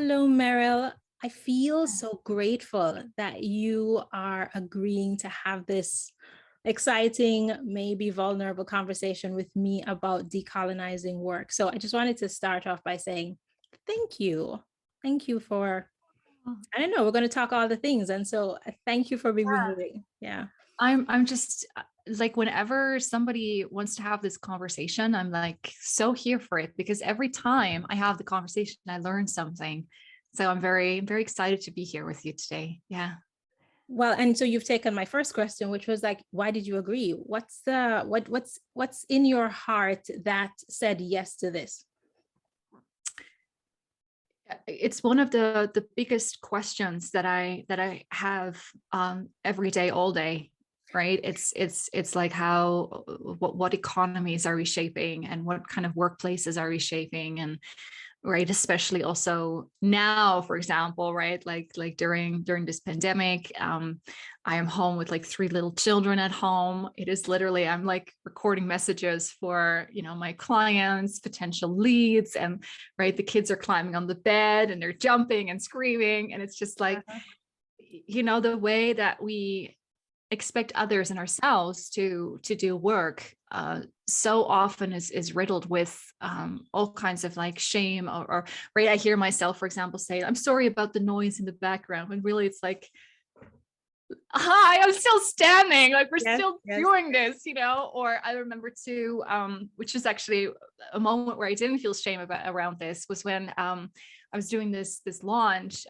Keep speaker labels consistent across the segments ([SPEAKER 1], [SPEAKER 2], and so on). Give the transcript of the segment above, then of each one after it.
[SPEAKER 1] Hello, Merel. I feel so grateful that you are agreeing to have this exciting, maybe vulnerable conversation with me about decolonizing work. So I just wanted to start off by saying thank you. Thank you for, I don't know, we're going to talk all the things. And so thank you for being willing. Yeah.
[SPEAKER 2] I'm just like, whenever somebody wants to have this conversation, I'm like so here for it, because every time I have the conversation, I learn something. So I'm very, very excited to be here with you today. Yeah.
[SPEAKER 1] Well, and so you've taken my first question, which was like, why did you agree? What's in your heart that said yes to this?
[SPEAKER 2] It's one of the biggest questions that I have every day, all day. Right. It's like what economies are we shaping, and what kind of workplaces are we shaping, and right, especially also now, for example, right, like during this pandemic, I am home with like 3 little children at home. It is literally, I'm like recording messages for, my clients, potential leads, and right, the kids are climbing on the bed and they're jumping and screaming, and it's just like, the way that we expect others and ourselves to do work so often is riddled with all kinds of like shame, or right, I hear myself, for example, say, I'm sorry about the noise in the background, when really it's like, hi, I'm still standing, like we're still doing this, or I remember too, which is actually a moment where I didn't feel shame around this, was when I was doing this launch.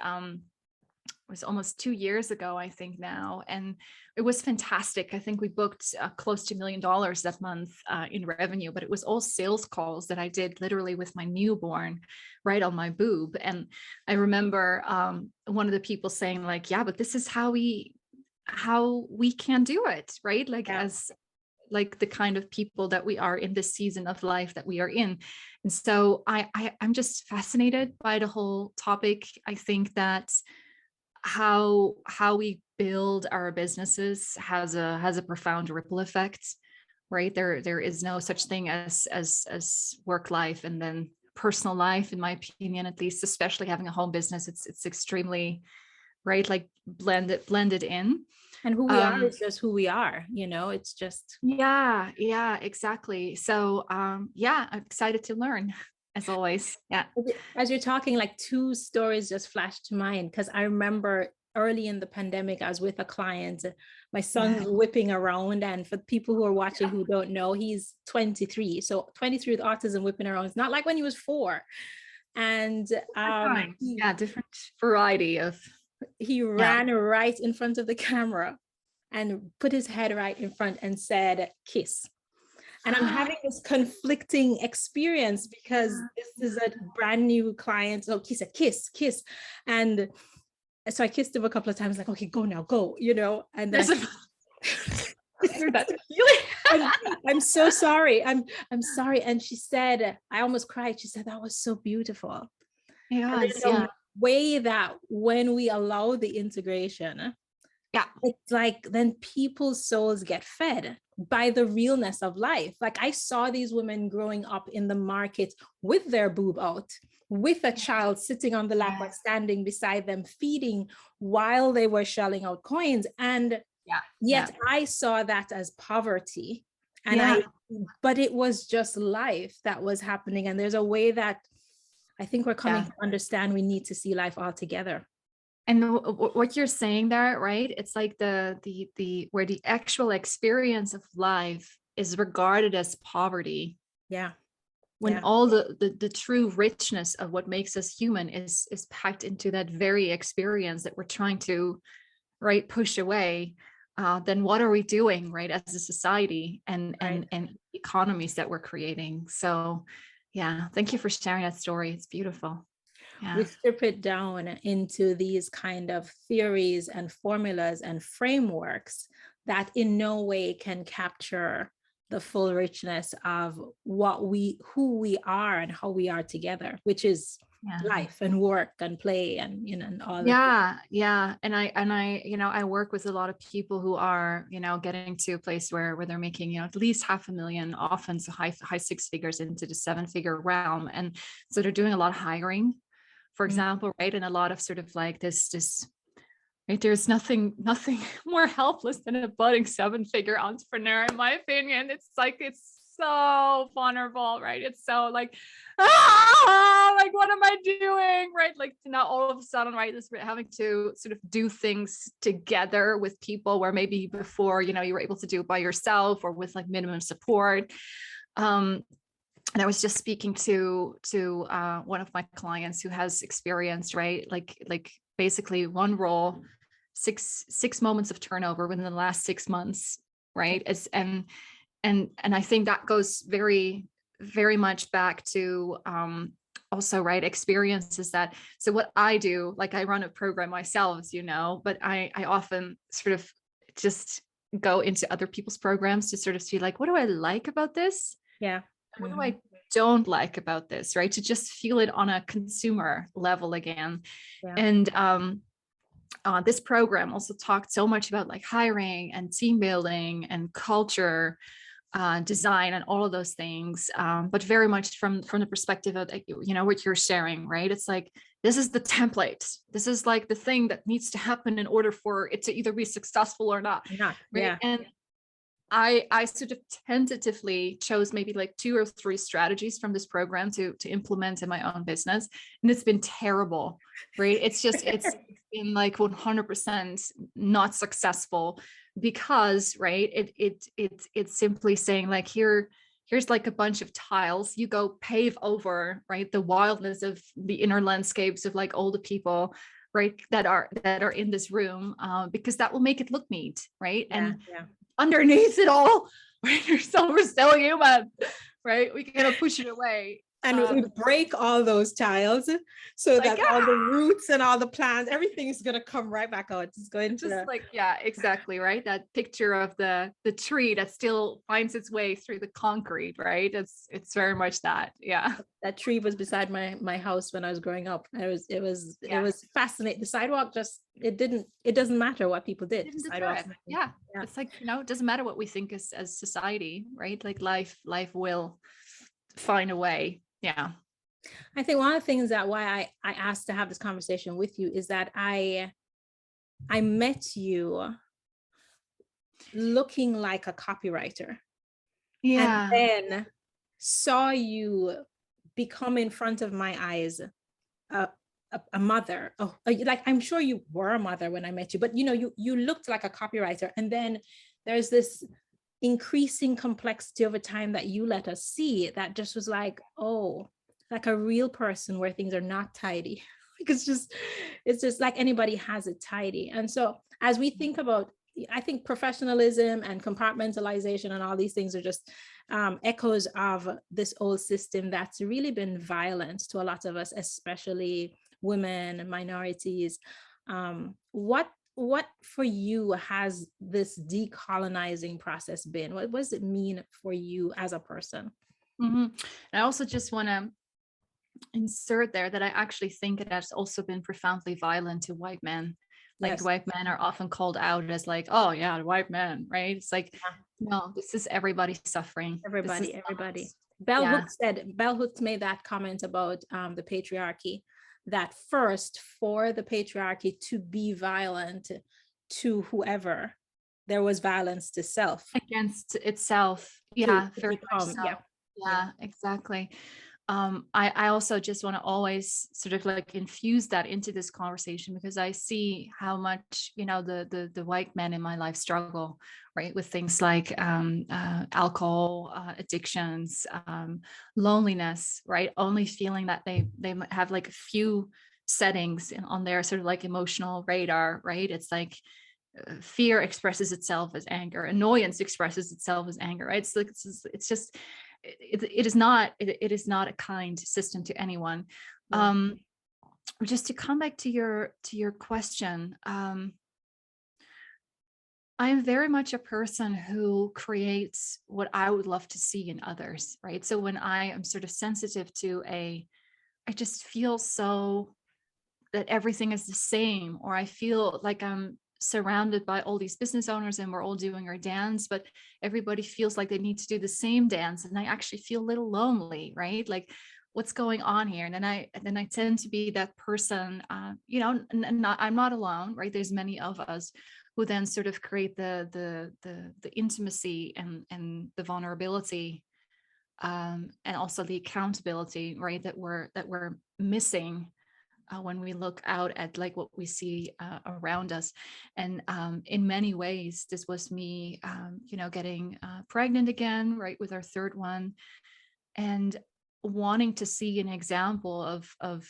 [SPEAKER 2] It was almost 2 years ago, I think now. And it was fantastic. I think we booked close to $1 million that month in revenue, but it was all sales calls that I did literally with my newborn right on my boob. And I remember one of the people saying like, yeah, but this is how we can do it, right? Like as like the kind of people that we are in this season of life that we are in. And so I'm just fascinated by the whole topic. I think that how we build our businesses has a profound ripple effect, right? There is no such thing as work life and then personal life, in my opinion, at least, especially having a home business. It's extremely, right, like blended in.
[SPEAKER 1] And who we are is just who we are, it's just.
[SPEAKER 2] Yeah, exactly. So I'm excited to learn, as always. Yeah.
[SPEAKER 1] As you're talking, like 2 stories just flashed to mind, because I remember early in the pandemic, I was with a client, my son's whipping around, and for people who are watching who don't know, he's 23. So 23 with autism, whipping around. It's not like when he was 4. And
[SPEAKER 2] different variety of.
[SPEAKER 1] He ran right in front of the camera and put his head right in front and said, kiss. And I'm having this conflicting experience, because this is a brand new client. So he said, kiss. And so I kissed him a couple of times, like, okay, go now, go, and then I'm so sorry. I'm sorry. And she said, I almost cried. She said, that was so beautiful. The way that when we allow the integration, it's like then people's souls get fed by the realness of life. Like I saw these women growing up in the market with their boob out, with a child sitting on the lap or standing beside them, feeding while they were shelling out coins. And yet I saw that as poverty. And but it was just life that was happening. And there's a way that I think we're coming to understand we need to see life all together.
[SPEAKER 2] And what you're saying there, right? It's like the where the actual experience of life is regarded as poverty. When all the true richness of what makes us human is packed into that very experience that we're trying to, right, push away. Then what are we doing, right, as a society and economies that we're creating? So thank you for sharing that story. It's beautiful.
[SPEAKER 1] We strip it down into these kind of theories and formulas and frameworks that in no way can capture the full richness of who we are and how we are together, which is life and work and play and and all that.
[SPEAKER 2] And I work with a lot of people who are getting to a place where they're making at least $500,000, often so high 6 figures into the 7-figure realm, and so they're doing a lot of hiring, for example, right? And a lot of sort of like this, right? There's nothing more helpless than a budding 7-figure entrepreneur, in my opinion. It's like, it's so vulnerable, right? It's so like, like, what am I doing? Right? Like, now all of a sudden, right, this having to sort of do things together with people where maybe before, you were able to do it by yourself or with like minimum support. And I was just speaking to one of my clients who has experienced, right, like basically one role, six moments of turnover within the last 6 months, right? And I think that goes very, very much back to also, right, experiences that. So what I do, like, I run a program myself, as you know, but I often sort of just go into other people's programs to sort of see, like, what do I like about this?
[SPEAKER 1] Yeah.
[SPEAKER 2] What do I don't like about this, right? To just feel it on a consumer level again. Yeah. And this program also talked so much about like hiring and team building and culture, design, and all of those things, but very much from the perspective of, what you're sharing, right? It's like, this is the template. This is like the thing that needs to happen in order for it to either be successful or not. Right? Yeah. And I sort of tentatively chose maybe like 2 or 3 strategies from this program to implement in my own business. And it's been terrible, right? It's been like 100% not successful because, right, it's simply saying like, here's like a bunch of tiles, you go pave over, right, the wildness of the inner landscapes of like all the people, right, that are in this room, because that will make it look neat, right? Yeah, and underneath it all, right, we're still human, right? We gotta push it away.
[SPEAKER 1] And we break all those tiles so like, that all the roots and all the plants, everything is going to come right back out. It's going to
[SPEAKER 2] like, yeah, exactly. Right. That picture of the tree that still finds its way through the concrete, right? It's very much that. Yeah.
[SPEAKER 1] That tree was beside my house when I was growing up. It was fascinating. The sidewalk it doesn't matter what people did.
[SPEAKER 2] Yeah. It's like, it doesn't matter what we think as society, right? Like life will find a way. Yeah.
[SPEAKER 1] I think one of the things that why I asked to have this conversation with you is that I met you looking like a copywriter.
[SPEAKER 2] Yeah.
[SPEAKER 1] And then saw you become in front of my eyes a mother. Oh, like, I'm sure you were a mother when I met you, but you looked like a copywriter. And then there's this increasing complexity over time that you let us see that just was like, oh, like a real person where things are not tidy. Like, it's just like anybody has it tidy. And so as we think about, I think professionalism and compartmentalization and all these things are just echoes of this old system that's really been violent to a lot of us, especially women and minorities. What for you has this decolonizing process been? What does it mean for you as a person?
[SPEAKER 2] Mm-hmm. I also just want to insert there that I actually think it has also been profoundly violent to white men. Like, yes. White men are often called out as like, oh yeah, the white man, right? It's like, no, this is everybody suffering.
[SPEAKER 1] Everybody. Bell Hooks made that comment about the patriarchy, that first, for the patriarchy to be violent to whoever, there was violence to self.
[SPEAKER 2] Against itself. Yeah, very much so. Yeah, exactly. I also just want to always sort of like infuse that into this conversation, because I see how much, the white men in my life struggle, right, with things like alcohol, addictions, loneliness, right, only feeling that they have like a few settings on their sort of like emotional radar, right? It's like fear expresses itself as anger, annoyance expresses itself as anger, right? It's like it's just it is not a kind system to anyone. Just to come back to your question, I'm very much a person who creates what I would love to see in others, right? So when I am sort of sensitive to I just feel so that everything is the same, or I feel like I'm surrounded by all these business owners and we're all doing our dance, but everybody feels like they need to do the same dance, and I actually feel a little lonely, right? Like what's going on here? And then I tend to be that person, you know, and I'm not alone, right? There's many of us who then sort of create the intimacy and the vulnerability, and also the accountability, right? That we're missing when we look out at like what we see around us. And in many ways, this was me, you know, getting pregnant again, right, with our third one, and wanting to see an example of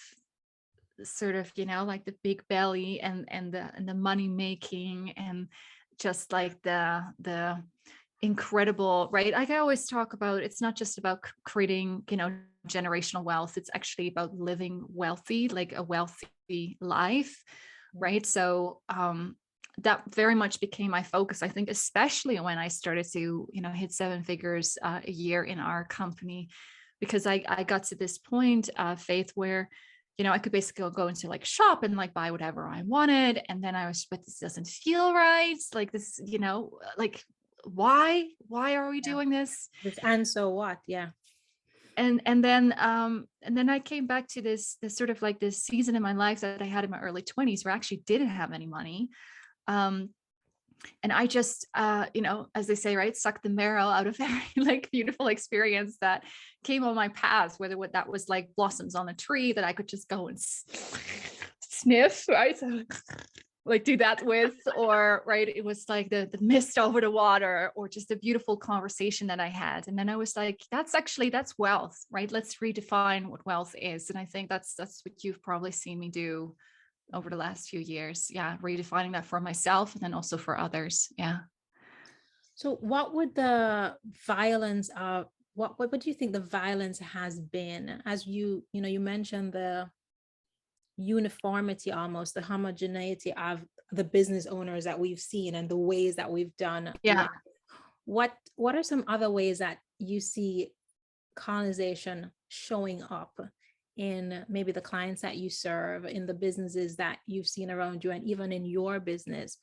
[SPEAKER 2] sort of, you know, like the big belly and the money making, and just like the incredible, right? Like I always talk about, it's not just about creating, you know, generational wealth. It's actually about living wealthy, like a wealthy life, right? So that very much became my focus, I think, especially when I started to, you know, hit 7 figures a year in our company, because I got to this point, Faith, where, you know, I could basically go into like shop and like buy whatever I wanted. And then I was, but this doesn't feel right. Like this, you know, like, why are we doing this?
[SPEAKER 1] And so what? Yeah.
[SPEAKER 2] And then I came back to this sort of like this season in my life that I had in my early 20s, where I actually didn't have any money. And I just, you know, as they say, right, sucked the marrow out of every like beautiful experience that came on my path, whether what that was like blossoms on a tree that I could just go and sniff, right? So, like do that with, or right, it was like the mist over the water, or just a beautiful conversation that I had. And then I was like, that's wealth, right? Let's redefine what wealth is. And I think that's what you've probably seen me do over the last few years. Yeah, redefining that for myself and then also for others. Yeah.
[SPEAKER 1] So what would the violence of what do you think the violence has been, as you know, you mentioned the uniformity, almost the homogeneity of the business owners that we've seen and the ways that we've done
[SPEAKER 2] Yeah.
[SPEAKER 1] what are some other ways that you see colonization showing up in maybe the clients that you serve, in the businesses that you've seen around you, and even in your business,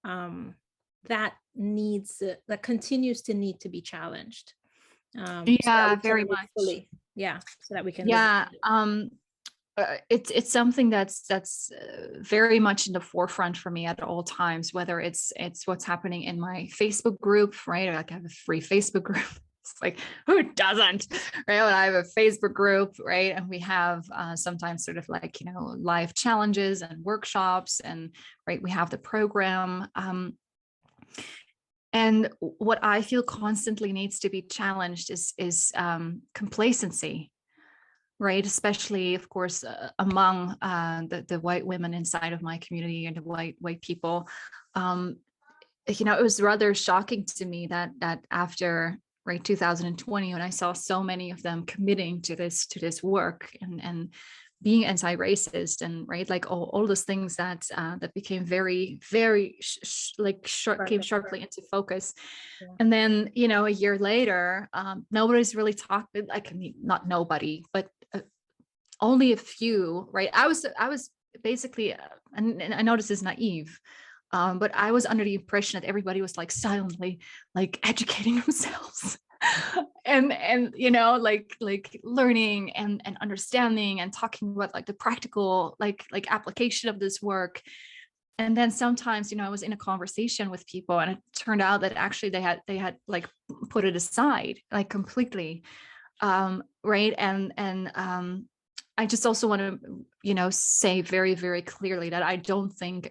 [SPEAKER 1] that continues to need to be challenged?
[SPEAKER 2] Yeah, very much.
[SPEAKER 1] Fully, yeah, so that we can
[SPEAKER 2] yeah it's something that's very much in the forefront for me at all times, whether it's what's happening in my Facebook group, right? Like I have a free Facebook group. It's like, who doesn't, right? When I have a Facebook group, right? And we have sometimes sort of like, you know, live challenges and workshops, and right, we have the program. And what I feel constantly needs to be challenged is complacency, right? Especially, of course, among the white women inside of my community and the white people. You know, it was rather shocking to me that after, right, 2020, when I saw so many of them committing to this work and being anti-racist, and right, like all those things that became very came sharply into focus. Yeah. And then, you know, a year later, nobody's really talking, like, I mean, not nobody, but only a few, right? I was basically, and I know this is naive, but I was under the impression that everybody was like silently like educating themselves and you know, like learning and understanding and talking about like the practical like application of this work. And then sometimes, you know, I was in a conversation with people and it turned out that actually they had like put it aside like completely, right? And I just also want to, you know, say very, very clearly that I don't think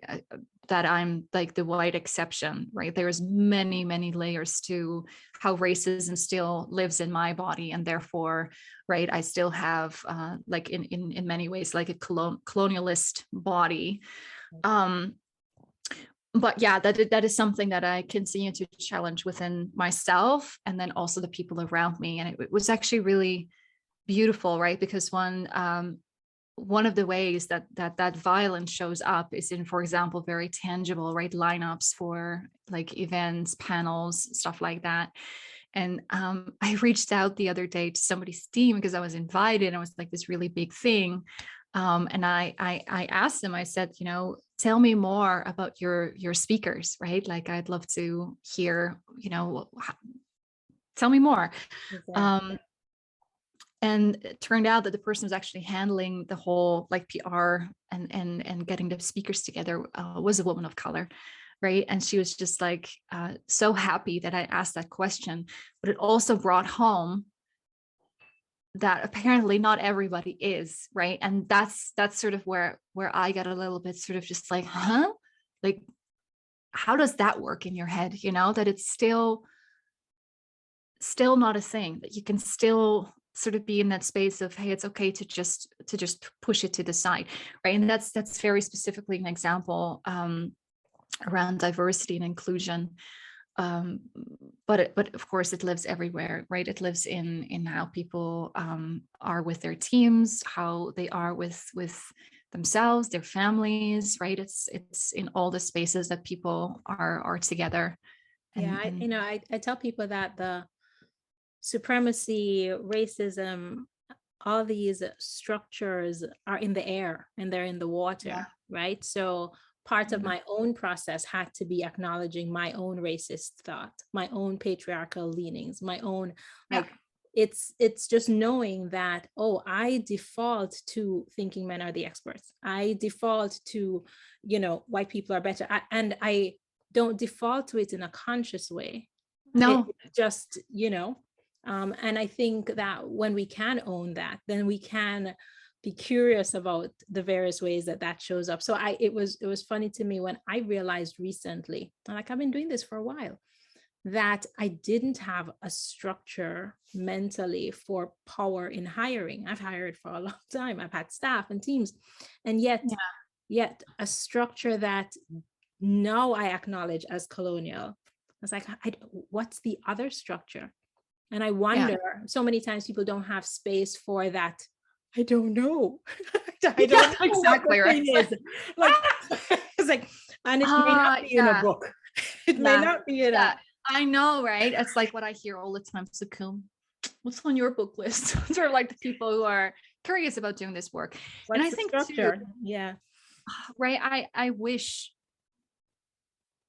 [SPEAKER 2] that I'm like the white exception, right? There's many, many layers to how racism still lives in my body. And therefore, right, I still have like in many ways, like a colonialist body. But yeah, that is something that I continue to challenge within myself and then also the people around me. And it was actually really beautiful, right? Because one of the ways that violence shows up is in, for example, very tangible, right, lineups for like events, panels, stuff like that. And I reached out the other day to somebody's team because I was invited. And it was like this really big thing. And I asked them, I said, you know, tell me more about your speakers, right? Like, I'd love to hear, you know, tell me more. Exactly. And it turned out that the person was actually handling the whole like PR and getting the speakers together was a woman of color, right? And she was just like so happy that I asked that question. But it also brought home that apparently not everybody is, right? And that's sort of where I got a little bit sort of just like, huh? Like, how does that work in your head? You know, that it's still not a thing, that you can still sort of be in that space of, hey, it's okay to just push it to the side, right? And that's very specifically an example around diversity and inclusion. But of course it lives everywhere, right? It lives in how people are with their teams, how they are with themselves, their families, right? It's in all the spaces that people are together.
[SPEAKER 1] I tell people that the supremacy, racism, all these structures are in the air and they're in the water, right? So part of my own process had to be acknowledging my own racist thought, my own patriarchal leanings, my own, like, it's just knowing that, oh, I default to thinking men are the experts. I default to, white people are better. And I don't default to it in a conscious way.
[SPEAKER 2] No.
[SPEAKER 1] It just, and I think that when we can own that, then we can be curious about the various ways that shows up. So it was funny to me when I realized recently, like I've been doing this for a while, that I didn't have a structure mentally for power in hiring. I've hired for a long time. I've had staff and teams, and yet a structure that now I acknowledge as colonial. I was like, what's the other structure? And I wonder, so many times people don't have space for that. I don't know. I don't know
[SPEAKER 2] exactly
[SPEAKER 1] what the thing is. Like, it's like, and it may not be in a book. It may not be in a.
[SPEAKER 2] I know, right? It's like what I hear all the time. Sukum, what's on your book list? Those are like the people who are curious about doing this work.
[SPEAKER 1] What's
[SPEAKER 2] and I
[SPEAKER 1] the
[SPEAKER 2] think
[SPEAKER 1] structure?
[SPEAKER 2] Too, right. I wish,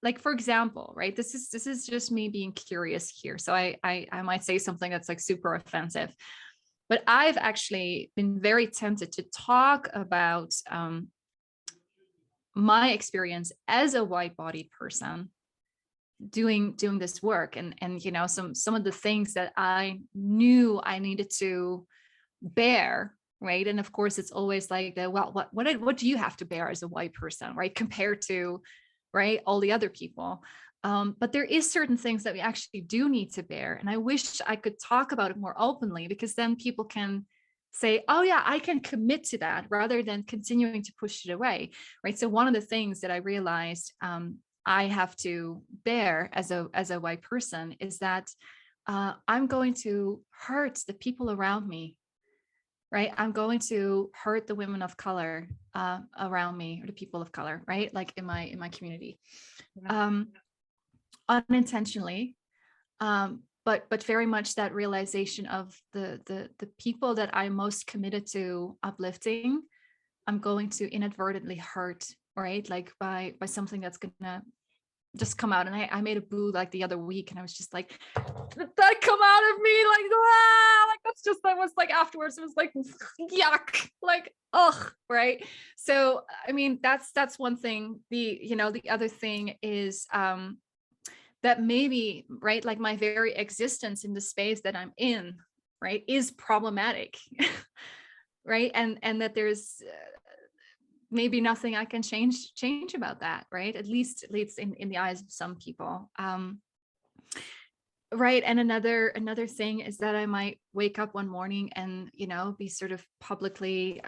[SPEAKER 2] like, for example, right, this is just me being curious here, so I might say something that's like super offensive, but I've actually been very tempted to talk about my experience as a white-bodied person doing this work, and some of the things that I knew I needed to bear, right? And of course it's always like what do you have to bear as a white person, right, compared to, right, all the other people. But there is certain things that we actually do need to bear. And I wish I could talk about it more openly, because then people can say, oh yeah, I can commit to that, rather than continuing to push it away, right? So one of the things that I realized I have to bear as a white person is that I'm going to hurt the people around me, right? I'm going to hurt the women of color around me, or the people of color, right? Like in my community, unintentionally, but very much that realization of the people that I'm most committed to uplifting, I'm going to inadvertently hurt, right? Like by something that's gonna just come out. And I made a boo like the other week, and I was just like, did that come out of me? Like, like that's just, I was like, afterwards it was like, yuck, like, ugh, right? So I mean, that's one thing. The other thing is that maybe, right, like my very existence in the space that I'm in, right, is problematic. Right? And that there's maybe nothing I can change about that, right? At least in the eyes of some people. Right. And another thing is that I might wake up one morning and, be sort of publicly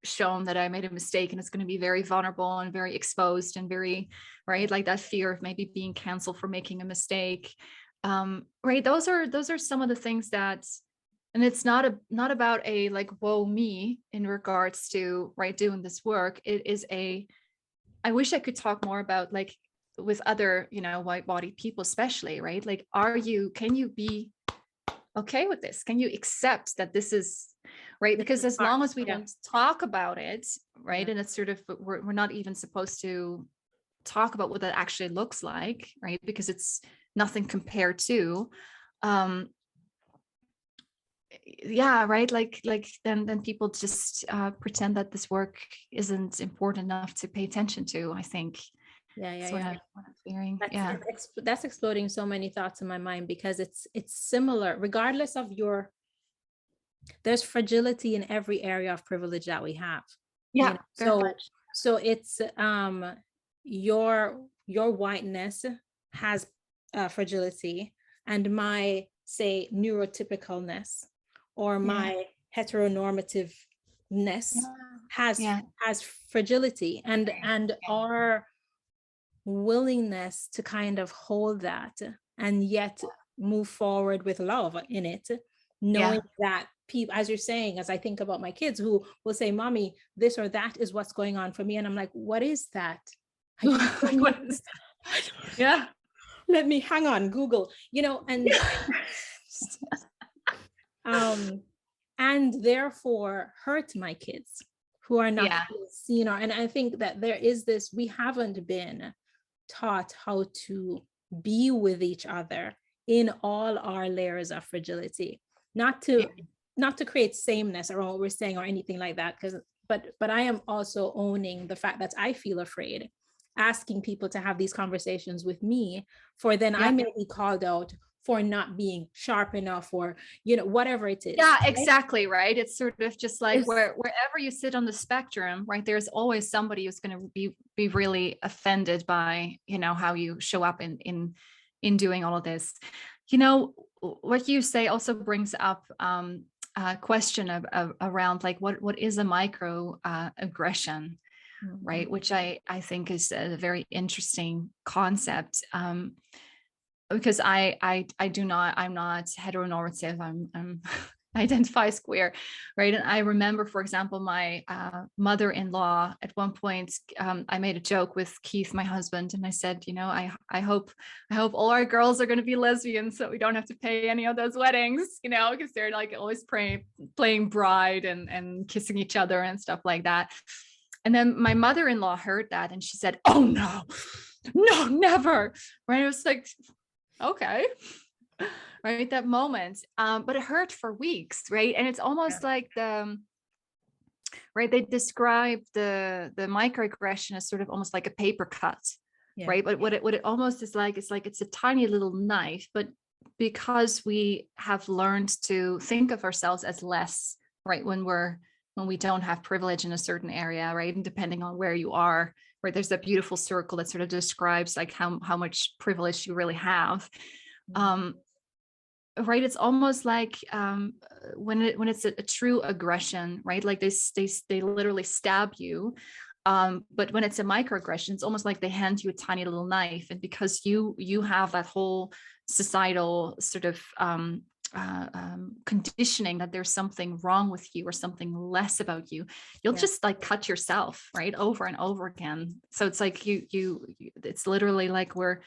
[SPEAKER 2] shown that I made a mistake, and it's going to be very vulnerable and very exposed and very, right, like that fear of maybe being canceled for making a mistake. Right. Those are some of the things that, and it's not about a like, whoa, me, in regards to, right, doing this work. It is I wish I could talk more about, like, with other, white-bodied people, especially, right? Like, can you be okay with this? Can you accept that this is, right? Because as long as we don't talk about it, right, and it's sort of, we're not even supposed to talk about what that actually looks like, right? Because it's nothing compared to, yeah, right, like then people just pretend that this work isn't important enough to pay attention to, I think. That's what I'm hearing.
[SPEAKER 1] That's exploding so many thoughts in my mind, because it's similar regardless of there's fragility in every area of privilege that we have.
[SPEAKER 2] Yeah, very much.
[SPEAKER 1] So it's your whiteness has fragility, and my, say, neurotypicalness or my heteronormativeness has fragility, and our willingness to kind of hold that and yet move forward with love in it, knowing that people, as you're saying, as I think about my kids who will say, mommy, this or that is what's going on for me, and I'm like, what is that?
[SPEAKER 2] What is that?
[SPEAKER 1] Let me hang on, Google, and therefore hurt my kids who are not seen. And I think that there is this, we haven't been taught how to be with each other in all our layers of fragility, not to create sameness around what we're saying or anything like that, but I am also owning the fact that I feel afraid asking people to have these conversations with me, for then I may be called out for not being sharp enough, or whatever it is.
[SPEAKER 2] Yeah, exactly, right. It's sort of just like wherever you sit on the spectrum, right, there's always somebody who's going to be really offended by how you show up in doing all of this. What you say also brings up a question of around like what is a micro aggression, right, which I think is a very interesting concept. Because I'm not heteronormative. I'm identify as queer, right? And I remember, for example, my mother-in-law at one point, I made a joke with Keith, my husband, and I said, I hope all our girls are going to be lesbians, so we don't have to pay any of those weddings, because they're like always playing bride and kissing each other and stuff like that. And then my mother-in-law heard that and she said, oh no, never. Right? It was like, okay. Right, that moment, but it hurt for weeks, right? And it's almost like they describe the microaggression as sort of almost like a paper cut, right? But what it almost is like, it's a tiny little knife, but because we have learned to think of ourselves as less, right, when we don't have privilege in a certain area, right, and depending on where you are, right, there's that beautiful circle that sort of describes like how much privilege you really have. Right, it's almost like when it's a true aggression, right? Like they literally stab you, but when it's a microaggression, it's almost like they hand you a tiny little knife, and because you have that whole societal sort of conditioning that there's something wrong with you or something less about you, you'll just like cut yourself, right, over and over again. So it's like it's literally like we're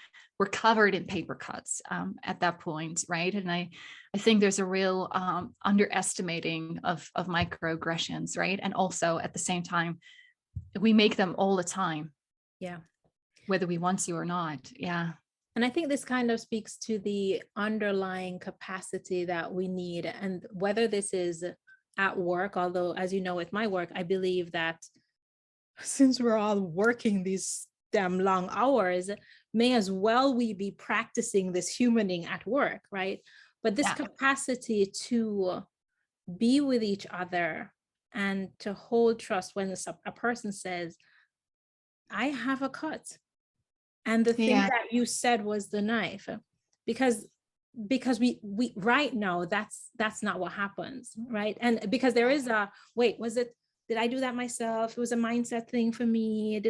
[SPEAKER 2] covered in paper cuts at that point, right? And I think there's a real underestimating of microaggressions, right? And also at the same time, we make them all the time, whether we want to or not.
[SPEAKER 1] And I think this kind of speaks to the underlying capacity that we need, and whether this is at work, although as you know, with my work, I believe that since we're all working these damn long hours, may as well we be practicing this humaning at work, right? But this capacity to be with each other and to hold trust when a person says, I have a cut, and the thing that you said was the knife, because we right now, that's not what happens, right? And because there is did I do that myself? It was a mindset thing for me.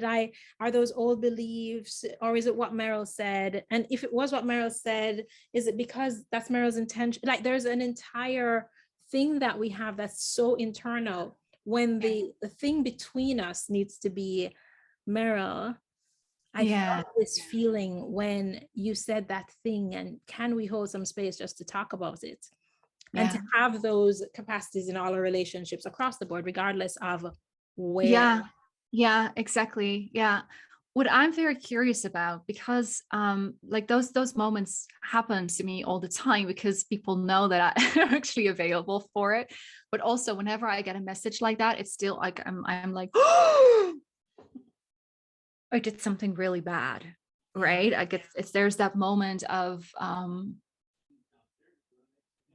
[SPEAKER 1] Are those old beliefs, or is it what Merel said? And if it was what Merel said, is it because that's Merel's intention? Like there's an entire thing that we have that's so internal, when the thing between us needs to be, Merel, I felt this feeling when you said that thing, and can we hold some space just to talk about it? And to have those capacities in all our relationships across the board, regardless of where.
[SPEAKER 2] Yeah, exactly. Yeah. what I'm very curious about, because like those moments happen to me all the time, because people know that I'm actually available for it. But also whenever I get a message like that, it's still like I'm like, oh, I did something really bad, right? I get it's there's that moment of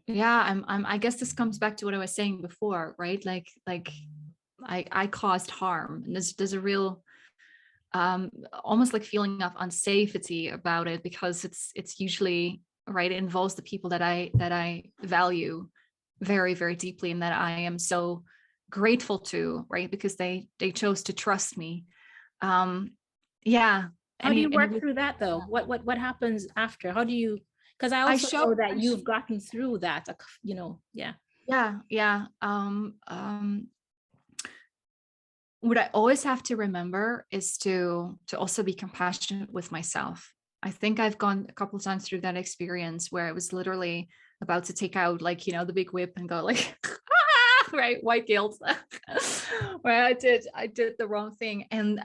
[SPEAKER 2] yeah, I guess this comes back to what I was saying before, right? Like I caused harm, and there's a real almost like feeling of unsafety about it, because it's usually, right, it involves the people that I value very, very deeply, and that I am so grateful to, right, because they chose to trust me. Yeah.
[SPEAKER 1] How do you work through that though? What happens after? How do you, because I also know that you've gotten through that, you know.
[SPEAKER 2] Yeah. What I always have to remember is to also be compassionate with myself. I think I've gone a couple of times through that experience where I was literally about to take out, like, you know, the big whip and go like, ah, right, white guilt, where I did the wrong thing. And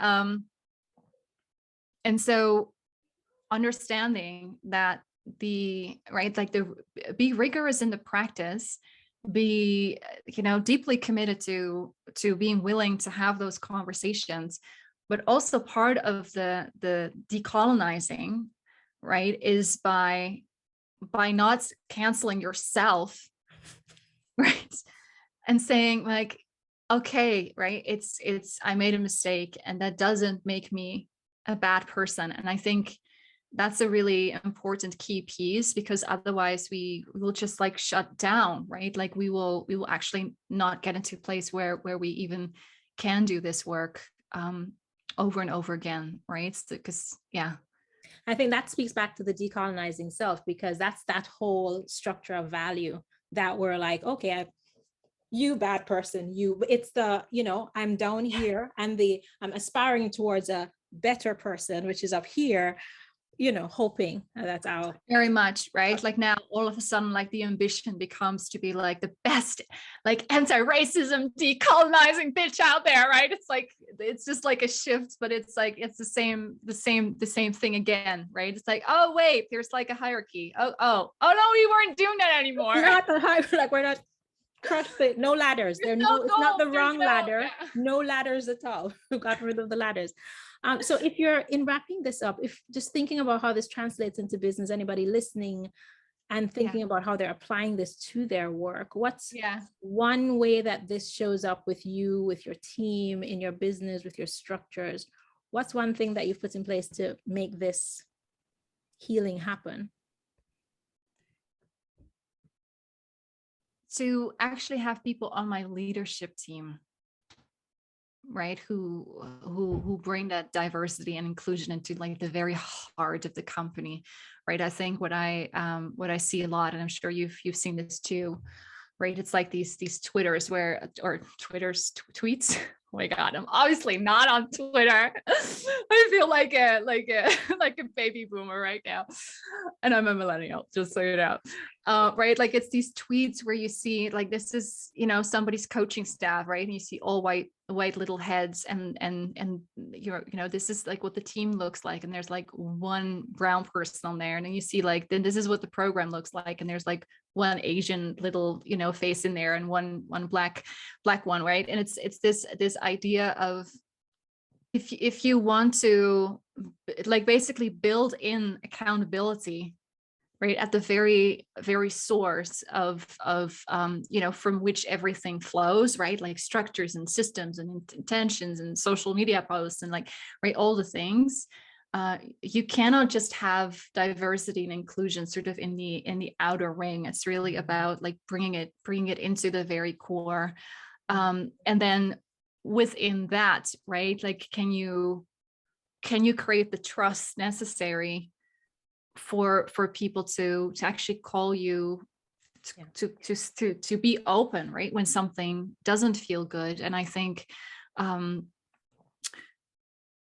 [SPEAKER 2] so understanding that be rigorous in the practice, be, you know, deeply committed to being willing to have those conversations, but also part of the decolonizing, right, is by not canceling yourself, right, and saying like, okay, right, it's I made a mistake, and that doesn't make me a bad person. And I think that's a really important key piece, because otherwise we will just like shut down, right? Like we will actually not get into a place where we even can do this work over and over again, right? Because
[SPEAKER 1] I think that speaks back to the decolonizing self, because that's that whole structure of value that we're like, okay, you bad person, it's the, you know, I'm down here, I'm aspiring towards a better person, which is up here, you know, hoping that's our
[SPEAKER 2] very much, right? Like now all of a sudden, like the ambition becomes to be like the best, like anti-racism decolonizing bitch out there, right? It's like, it's just like a shift, but it's like it's the same thing again, right? It's like, oh wait, there's like a hierarchy. Oh no, we weren't doing that anymore.
[SPEAKER 1] Not the hierarchy, like we're not crushed it, no ladders. It's not the wrong ladder. No ladders at all. We got rid of the ladders. So if you're in wrapping this up, if just thinking about how this translates into business, anybody listening and thinking about how they're applying this to their work, what's one way that this shows up with you, with your team, in your business, with your structures? What's one thing that you've put in place to make this healing happen?
[SPEAKER 2] To actually have people on my leadership team, right, who bring that diversity and inclusion into like the very heart of the company, right? I think what I see a lot, and I'm sure you've seen this too, right? It's like these tweets. Oh my God, I'm obviously not on Twitter. I feel like a baby boomer right now. And I'm a millennial, just so you know. Right? Like it's these tweets where you see like, this is, you know, somebody's coaching staff, right? And you see all white little heads, and you're, you know, this is like what the team looks like. And there's like one brown person on there. And then you see like, then this is what the program looks like. And there's like one Asian little, you know, face in there, and one black one, right? And it's this idea of, if you want to like basically build in accountability, right, at the very, very source of you know, from which everything flows, right? Like structures and systems and intentions and social media posts and like, right, all the things. You cannot just have diversity and inclusion sort of in the outer ring. It's really about like bringing it into the very core. And then within that, right, like can you create the trust necessary for people to actually call you to be open, right, when something doesn't feel good. And I think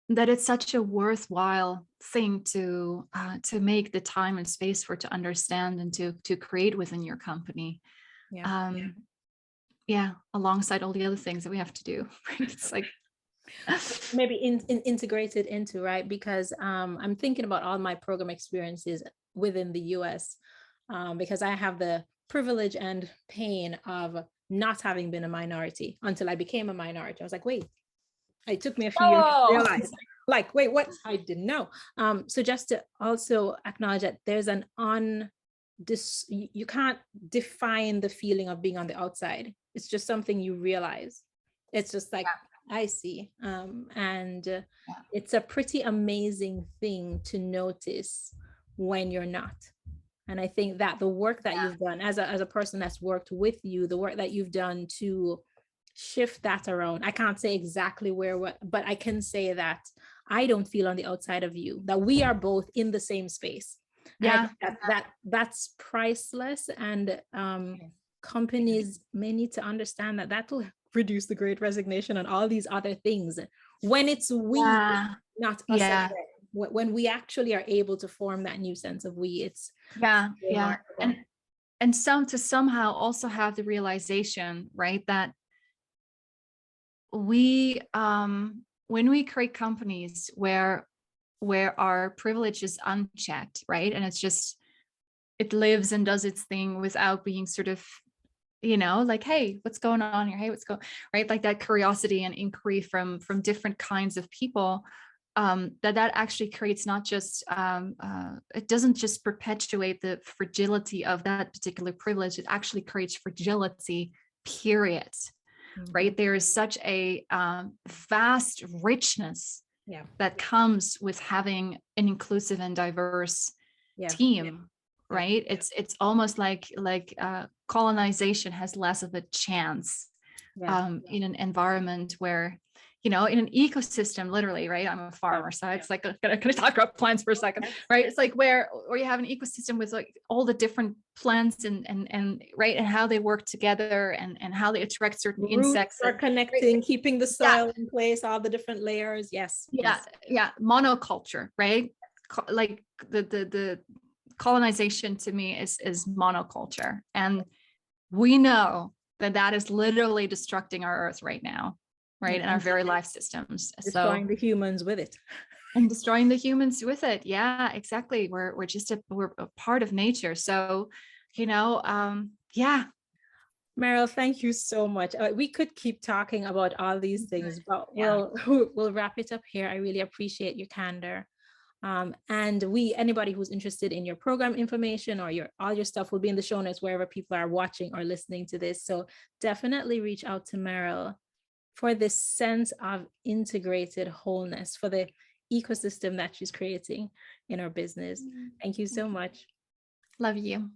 [SPEAKER 2] that it's such a worthwhile thing to make the time and space for, to understand and to create within your company. Alongside all the other things that we have to do. It's like
[SPEAKER 1] Maybe integrated into, right? Because I'm thinking about all my program experiences within the US, because I have the privilege and pain of not having been a minority until I became a minority. I was like, wait, it took me a few years to realize, like, wait, what? I didn't know. So just to also acknowledge that there's an you can't define the feeling of being on the outside. It's just something you realize. It's just like, I see. And it's a pretty amazing thing to notice when you're not. And I think that the work that you've done as a person that's worked with you, the work that you've done to shift that around. I can't say exactly but I can say that I don't feel on the outside of you, that we are both in the same space. Yeah. That's priceless. And companies may need to understand that will reduce the Great Resignation and all these other things when it's we, not us. When we actually are able to form that new sense of we, it's
[SPEAKER 2] and to somehow also have the realization, right, that we when we create companies where our privilege is unchecked, right, and it's just, it lives and does its thing without being sort of, like, hey, what's going on here? Hey, what's going, right? Like that curiosity and inquiry from different kinds of people, that actually creates not just, it doesn't just perpetuate the fragility of that particular privilege, it actually creates fragility, period. Right? There is such a vast richness that comes with having an inclusive and diverse team. Right? It's almost like colonization has less of a chance in an environment where, in an ecosystem, literally, right? I'm a farmer, so it's like, can I talk about plants for a second, right? It's like where you have an ecosystem with like all the different plants and right, and how they work together and how they attract certain insects.
[SPEAKER 1] Are connecting, keeping the soil in place, all the different layers. Yes.
[SPEAKER 2] Monoculture, right? Like the colonization to me is monoculture, and we know that is literally destructing our earth right now, right, and our very life systems,
[SPEAKER 1] destroying the humans with it,
[SPEAKER 2] and destroying the humans with it. Yeah, exactly. We're a part of nature. So
[SPEAKER 1] Merel, thank you so much. We could keep talking about all these things, but we'll wrap it up here. I really appreciate your candor. And anybody who's interested in your program information or all your stuff will be in the show notes wherever people are watching or listening to this. So definitely reach out to Merel for this sense of integrated wholeness, for the ecosystem that she's creating in her business. Thank you so much.
[SPEAKER 2] Love you.